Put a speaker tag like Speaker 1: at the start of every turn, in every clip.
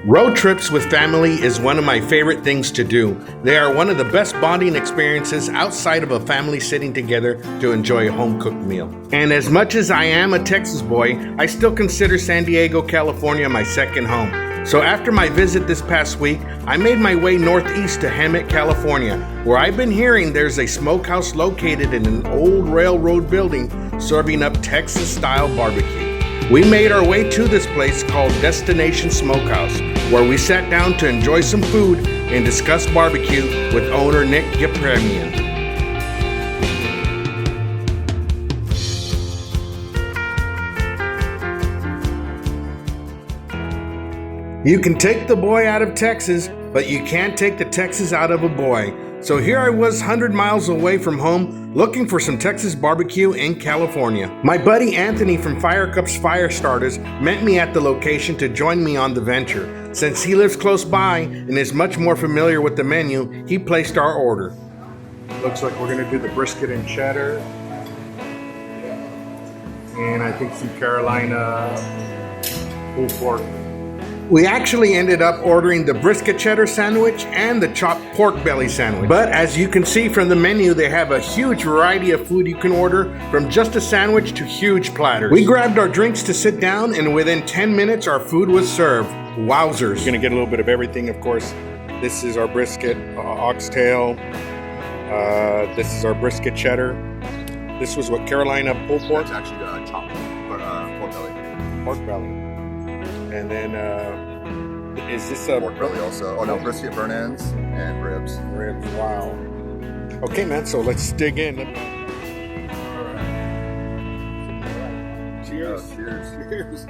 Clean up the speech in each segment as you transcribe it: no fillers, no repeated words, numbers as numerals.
Speaker 1: Road trips with family is one of my favorite things to do. They are one of the best bonding experiences outside of a family sitting together to enjoy a home-cooked meal. And as much as I am a Texas boy, I still consider San Diego, California my second home. So after my visit this past week, I made my way northeast to Hemet, California, where I've been hearing there's a smokehouse located in an old railroad building serving up Texas-style barbecue. We made our way to this place called Destination Smokehouse, where we sat down to enjoy some food and discuss barbecue with owner Nick Yepremian. You can take the boy out of Texas, but you can't take the Texas out of a boy. So here I was 100 miles away from home looking for some Texas barbecue in California. My buddy Anthony from Fire Cups Fire Starters met me at the location to join me on the venture. Since he lives close by and is much more familiar with the menu, he placed our order. Looks like we're gonna do the brisket and cheddar. And I think some Carolina pulled pork. We actually ended up ordering the brisket cheddar sandwich and the chopped pork belly sandwich. But as you can see from the menu, they have a huge variety of food you can order, from just a sandwich to huge platters. We grabbed our drinks to sit down, and within 10 minutes our food was served. Wowzers. You're gonna get a little bit of everything, of course. This is our brisket oxtail. This is our brisket cheddar. This was what, Carolina pulled pork?
Speaker 2: It's actually chopped pork belly.
Speaker 1: Pork belly. And then, is this a
Speaker 2: pork belly also? Oh no, brisket, burnt ends, and ribs.
Speaker 1: Ribs, wow. Okay, man, so let's dig in. Cheers.
Speaker 2: Oh, cheers.
Speaker 1: Cheers.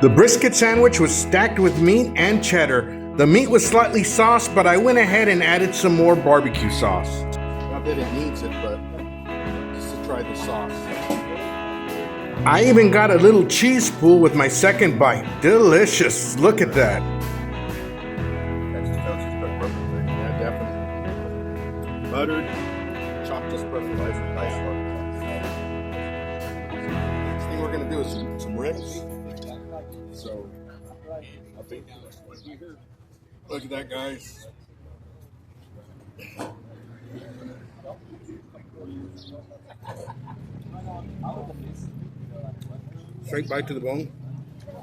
Speaker 1: The brisket sandwich was stacked with meat and cheddar. The meat was slightly sauced, but I went ahead and added some more barbecue sauce.
Speaker 3: Not that it needs it, but just to try the sauce.
Speaker 1: I even got a little cheese pool with my second bite. Delicious. Look at that.
Speaker 2: Texas toast is cooked perfectly.
Speaker 3: Yeah, definitely. Buttered, chopped just perfectly.
Speaker 2: Nice one.
Speaker 3: Next thing we're gonna do is some ribs. So, I think look at that, guys.
Speaker 1: Straight bite to the bone.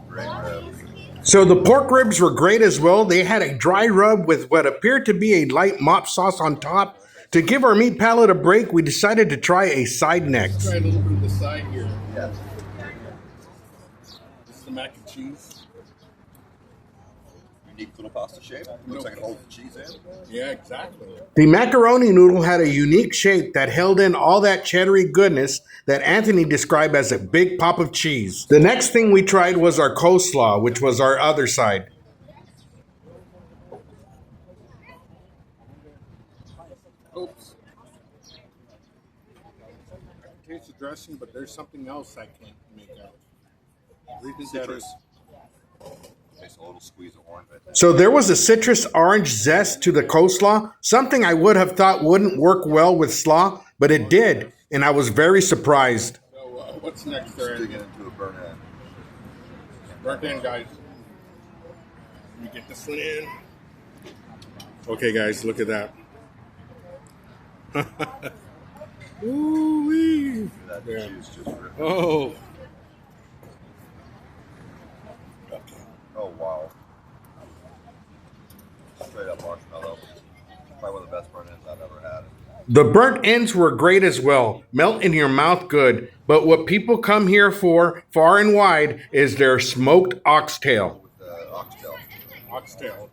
Speaker 2: Great ribs.
Speaker 1: So the pork ribs were great as well. They had a dry rub with what appeared to be a light mop sauce on top. To give our meat palate a break, we decided to try a side next.
Speaker 3: Let's try a little bit of the side here.
Speaker 2: Yes.
Speaker 3: This is the mac and cheese.
Speaker 2: Unique little pasta shape. Looks like it holds the cheese in.
Speaker 3: Yeah, exactly.
Speaker 1: The macaroni noodle had a unique shape that held in all that cheddary goodness that Anthony described as a big pop of cheese. The next thing we tried was our coleslaw, which was our other side.
Speaker 3: Oops. I can taste the dressing, but there's something else I can't make out. What do you think that is?
Speaker 2: Tastes a little squeeze of orange, I think.
Speaker 1: So there was a citrus orange zest to the coleslaw, something I would have thought wouldn't work well with slaw, but it did, and I was very surprised.
Speaker 3: So, what's next
Speaker 2: Let's
Speaker 3: there?
Speaker 2: dig into a burnt end.
Speaker 3: Burnt end, guys. Let me get this one in. Okay, guys, look at that. Ooh-wee.
Speaker 2: That
Speaker 3: Yeah.
Speaker 2: cheese just ripped.
Speaker 3: Oh.
Speaker 2: Oh wow. Straight up marshmallow. Probably one of the best burnt ends I've ever had.
Speaker 1: The burnt ends were great as well, melt in your mouth good, but what people come here for, far and wide, is their smoked oxtail.
Speaker 2: With the oxtail.
Speaker 3: Oxtail.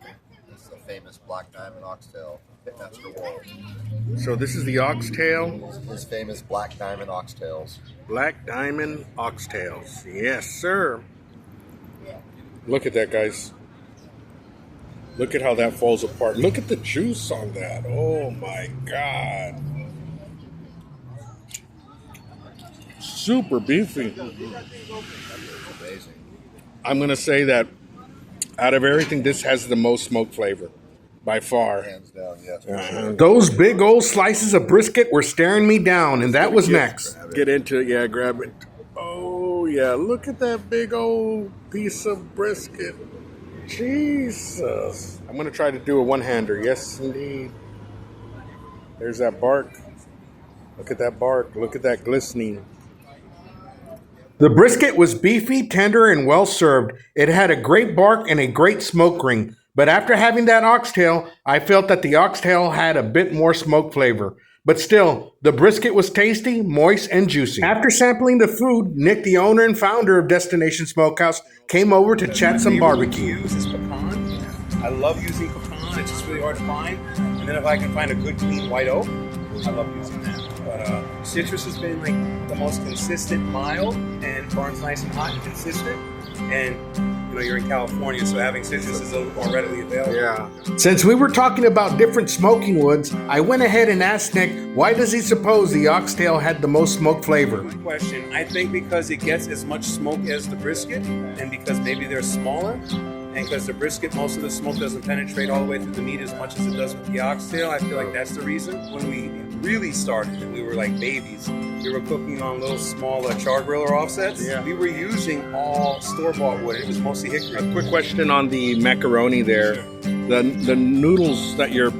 Speaker 2: It's the famous black diamond oxtail. Pitmaster Wall.
Speaker 1: So this is the oxtail,
Speaker 2: His famous black diamond oxtails.
Speaker 1: black diamond oxtails. Yes, sir. Look at that, guys. Look at how that falls apart. Look at the juice on that. Oh my God. Super beefy.
Speaker 2: Amazing.
Speaker 1: I'm going to say that out of everything, this has the most smoke flavor. By far.
Speaker 2: Hands down, yes. For sure.
Speaker 1: Those big old slices of brisket were staring me down, and that was next.
Speaker 3: Get into it. Yeah, grab it. Oh, yeah. Look at that big old piece of brisket.
Speaker 1: Jesus. I'm going to try to do a one-hander. Yes, indeed. There's that bark. Look at that bark. Look at that glistening. The brisket was beefy, tender, and well served. It had a great bark and a great smoke ring. But after having that oxtail, I felt that the oxtail had a bit more smoke flavor. But still, the brisket was tasty, moist, and juicy. After sampling the food, Nick, the owner and founder of Destination Smokehouse, came over to chat some barbecue.
Speaker 2: Use is pecan. I love using pecan. It's just really hard to find. And then if I can find a good clean white oak, I love using that. But citrus has been like the most consistent, mild, and burns nice and hot and consistent. And you know, you're in California, so having citrus is a little more readily available.
Speaker 1: Yeah. Since we were talking about different smoking woods, I went ahead and asked Nick, why does he suppose the oxtail had the most smoke flavor?
Speaker 2: Good question. I think because it gets as much smoke as the brisket, and because maybe they're smaller, and because the brisket, most of the smoke doesn't penetrate all the way through the meat as much as it does with the oxtail. I feel like that's the reason. When we really started, and we were like babies, we were cooking on little small char griller offsets.
Speaker 1: Yeah.
Speaker 2: We were using all store-bought wood. It was mostly hickory.
Speaker 1: A quick question on the macaroni there. The noodles that you're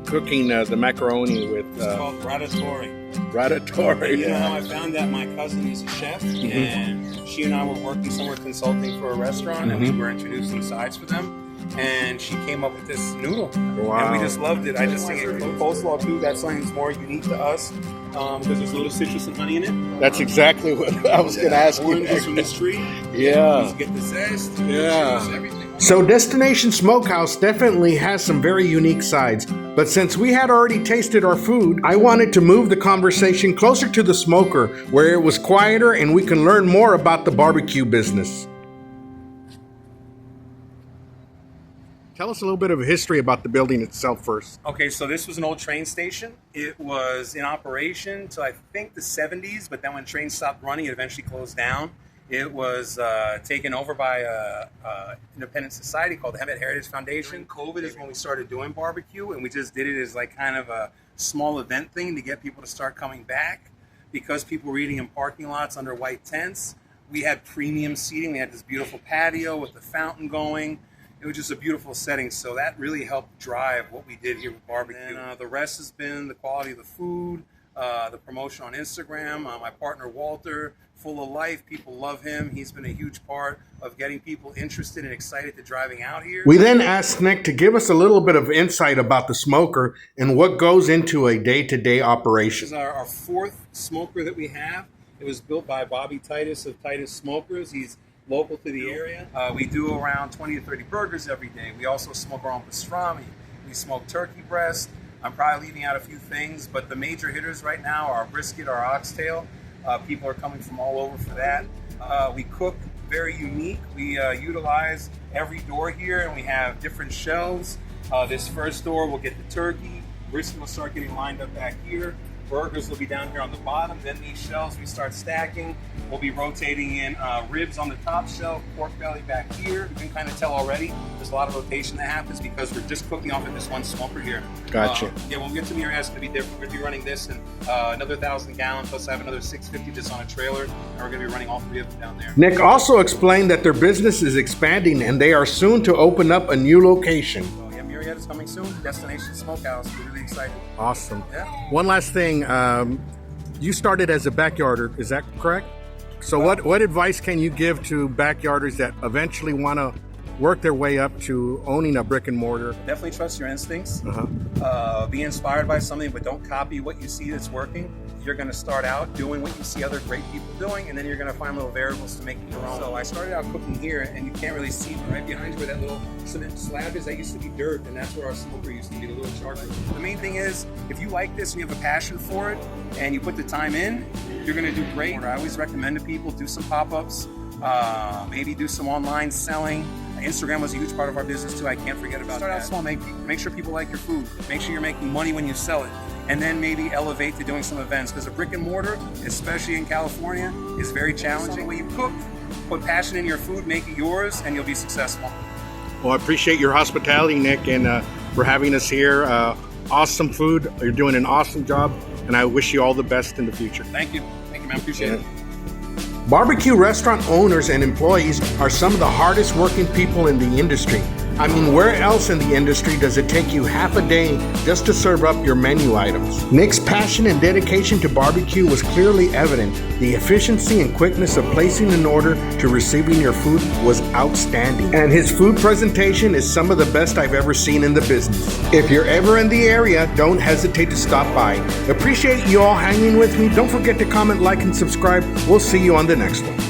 Speaker 1: cooking the macaroni with.
Speaker 2: It's called ratatouille.
Speaker 1: Ratatouille.
Speaker 2: You know how I found that? My cousin is a chef, and she and I were working somewhere consulting for a restaurant, and we were introducing sides for them. And she came up with this noodle,
Speaker 1: Wow.
Speaker 2: and we just loved it. I just think coleslaw too. That's something that's more unique to us because there's a little citrus and honey in it.
Speaker 1: That's exactly what I was going to ask you.
Speaker 2: Oranges from this tree.
Speaker 1: Yeah.
Speaker 2: You get the zest.
Speaker 1: Yeah.
Speaker 2: The juice, everything.
Speaker 1: So Destination Smokehouse definitely has some very unique sides. But since we had already tasted our food, I wanted to move the conversation closer to the smoker, where it was quieter and we can learn more about the barbecue business. Tell us a little bit of history about the building itself first.
Speaker 2: Okay, so this was an old train station. It was in operation until I think the 70s, but then when trains stopped running, it eventually closed down. It was taken over by an independent society called the Hemet Heritage Foundation. COVID is when we started doing barbecue, and we just did it as like kind of a small event thing to get people to start coming back. Because people were eating in parking lots under white tents, we had premium seating. We had this beautiful patio with the fountain going. It was just a beautiful setting, so that really helped drive what we did here with barbecue. And the rest has been the quality of the food, the promotion on Instagram. My partner Walter, full of life, people love him. He's been a huge part of getting people interested and excited to driving out here.
Speaker 1: We then asked Nick to give us a little bit of insight about the smoker and what goes into a day-to-day operation.
Speaker 2: This is our fourth smoker that we have. It was built by Bobby Titus of Titus Smokers. He's local to the area. We do around 20 to 30 burgers every day. We also smoke our own pastrami. We smoke turkey breast. I'm probably leaving out a few things, but the major hitters right now are our brisket, our oxtail. People are coming from all over for that. We cook very unique. We utilize every door here, and we have different shelves. This first door will get the turkey. Brisket will start getting lined up back here. Burgers will be down here on the bottom. Then these shelves we start stacking. We'll be rotating in ribs on the top shelf, pork belly back here. You can kind of tell already there's a lot of rotation that happens because we're just cooking off of this one smoker here.
Speaker 1: Gotcha.
Speaker 2: Yeah, when we get to the area, it's going to be different. We're going to be running this and another 1,000 gallon, plus I have another 650 just on a trailer, and we're going to be running all three of them down there.
Speaker 1: Nick also explained that their business is expanding and they are soon to open up a new location.
Speaker 2: So yeah, Myriad is coming soon. Destination Smokehouse. We're really excited.
Speaker 1: Awesome.
Speaker 2: Yeah.
Speaker 1: One last thing. You started as a backyarder, is that correct? So what advice can you give to backyarders that eventually want to work their way up to owning a brick and mortar?
Speaker 2: Definitely trust your instincts.
Speaker 1: Uh-huh.
Speaker 2: Be inspired by something, but don't copy what you see that's working. You're going to start out doing what you see other great people doing, and then you're going to find little variables to make it your own. So I started out cooking here, and you can't really see right behind you where that little cement slab is. That used to be dirt, and that's where our smoker used to be, the little charcoal. The main thing is, if you like this and you have a passion for it, and you put the time in, you're going to do great. I always recommend to people, do some pop-ups, maybe do some online selling. Instagram was a huge part of our business too. I can't forget about that. Start out small, make sure people like your food. Make sure you're making money when you sell it. And then maybe elevate to doing some events. Because a brick and mortar, especially in California, is very challenging. When you cook, put passion in your food, make it yours, and you'll be successful.
Speaker 1: Well, I appreciate your hospitality, Nick, and for having us here. Awesome food. You're doing an awesome job, and I wish you all the best in the future.
Speaker 2: Thank you, man. Appreciate it.
Speaker 1: Barbecue restaurant owners and employees are some of the hardest working people in the industry. I mean, where else in the industry does it take you half a day just to serve up your menu items? Nick's passion and dedication to barbecue was clearly evident. The efficiency and quickness of placing an order to receiving your food was outstanding. And his food presentation is some of the best I've ever seen in the business. If you're ever in the area, don't hesitate to stop by. Appreciate you all hanging with me. Don't forget to comment, like, and subscribe. We'll see you on the next one.